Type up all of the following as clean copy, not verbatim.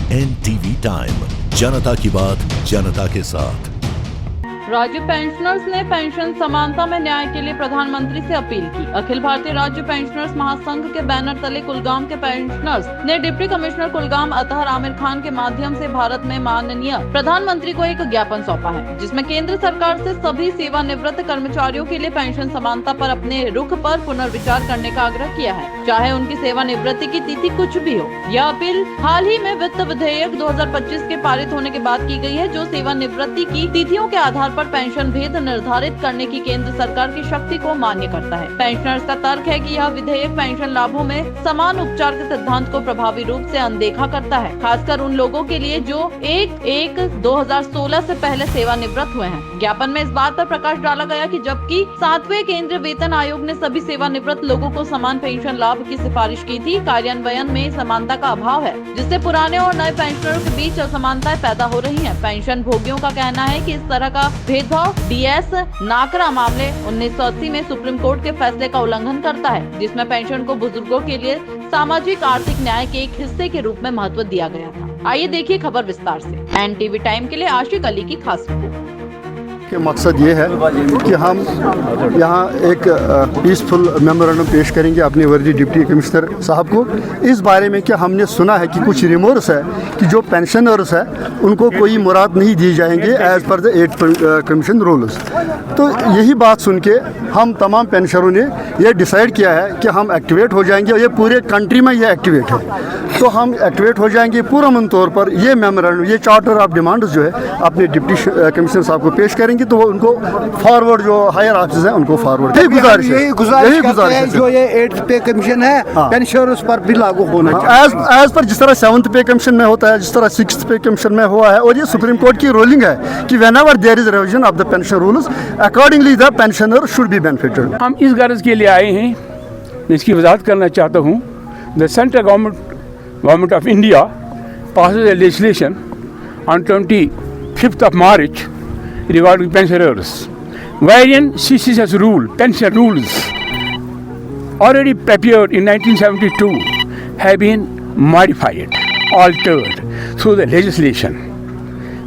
NTV time, जनता की बात जनता के साथ। राज्य पेंशनर्स ने पेंशन समानता में न्याय के लिए प्रधानमंत्री से अपील की। अखिल भारतीय राज्य पेंशनर्स महासंघ के बैनर तले कुलगाम के पेंशनर्स ने डिप्टी कमिश्नर कुलगाम अतहर आमिर खान के माध्यम से भारत में माननीय प्रधानमंत्री को एक ज्ञापन सौंपा है, जिसमें केंद्र सरकार से सभी सेवानिवृत्त कर्मचारियों के लिए पेंशन समानता पर अपने रुख पर पुनर्विचार करने का आग्रह किया है, चाहे उनकी सेवानिवृत्ति की तिथि कुछ भी हो। यह अपील हाल ही में वित्त विधेयक 2025 के पारित होने के बाद की गई है, जो सेवानिवृत्ति की तिथियों के आधार पर पेंशन भेद निर्धारित करने की केंद्र सरकार की शक्ति को मान्य करता है। पेंशनर्स का तर्क है कि यह विधेयक पेंशन लाभों में समान उपचार के सिद्धांत को प्रभावी रूप से अनदेखा करता है, खासकर उन लोगों के लिए जो 1/1/2016 से पहले सेवानिवृत्त हुए हैं। ज्ञापन में इस बात पर प्रकाश डाला गया कि जबकि 7वें केंद्रीय वेतन आयोग ने सभी सेवानिवृत्त लोगों को समान पेंशन लाभ की सिफारिश की थी, कार्यान्वयन में समानता का अभाव है, जिससे पुराने और नए पेंशनरों के बीच असमानताएं पैदा हो रही हैं। पेंशन भोगियों का कहना है कि इस तरह का भेदभाव DS नाकरा मामले 1980 में सुप्रीम कोर्ट के फैसले का उल्लंघन करता है, जिसमें पेंशन को बुजुर्गों के लिए सामाजिक आर्थिक न्याय के एक हिस्से के रूप में महत्व दिया गया था। आइए देखिए खबर विस्तार से। NTV टाइम के लिए आशिक अली की खास रिपोर्ट। के मकसद ये है कि हम यहाँ एक पीसफुल मेमोरेंडम पेश करेंगे अपने वर्दी डिप्टी कमिश्नर साहब को, इस बारे में कि हमने सुना है कि कुछ रिमोर्स है कि जो पेंशनर्स है उनको कोई मुराद नहीं दी जाएंगे as per the 8th commission rules. तो यही बात सुन के हम तमाम पेंशनरों ने ये डिसाइड किया है कि हम एक्टिवेट हो जाएंगे, और ये पूरे कंट्री में ये एक्टिवेट है, तो हम एक्टिवेट हो जाएंगे पूरमन तौर पर। ये मेमोरेंडम, ये चार्टर ऑफ डिमांड्स जो है अपने डिप्टी कमिश्नर साहब को पेश करेंगे, तो वो उनको फॉरवर्ड जो हायर ऑफिसर्स हैं उनको फॉरवर्ड यही गुजारिश है जो ये 8th पे कमीशन है पेंशनर्स पर भी लागू होना चाहिए एज पर जिस तरह 7th पे कमीशन में होता है, जिस तरह 6th पे कमीशन में हुआ है। और ये सुप्रीम कोर्ट की रूलिंग है कि whenever there is revision of the pension rules accordingly the pensioner should be benefited. हम इस गर्ज के लिए आए हैं, इसकी वजाहत करना चाहता हूँ। The central government of India passes a legislation on 25th of March regarding pensioners, wherein CCS rule, pension rules, already prepared in 1972, have been modified, altered through the legislation,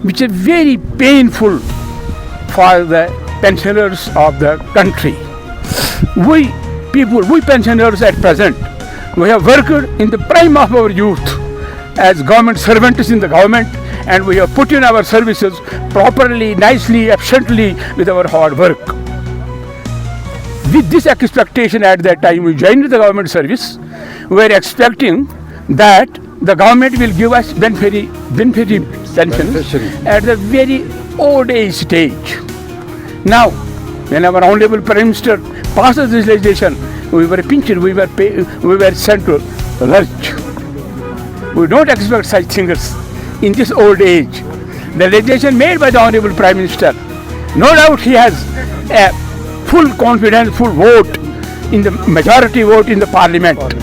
which is very painful for the pensioners of the country. We pensioners at present, we have worked in the prime of our youth as government servants in the government, and we have put in our services properly, nicely, efficiently with our hard work. With this expectation at that time we joined the government service, we were expecting that the government will give us beneficiary pension at the very old age stage. Now, when our Honorable Prime Minister passes this legislation, we were pinched, we were sent to lurch. We don't expect such things in this old age. The legislation made by the Honorable Prime Minister, no doubt he has a full confidence, full vote in the majority vote in the Parliament.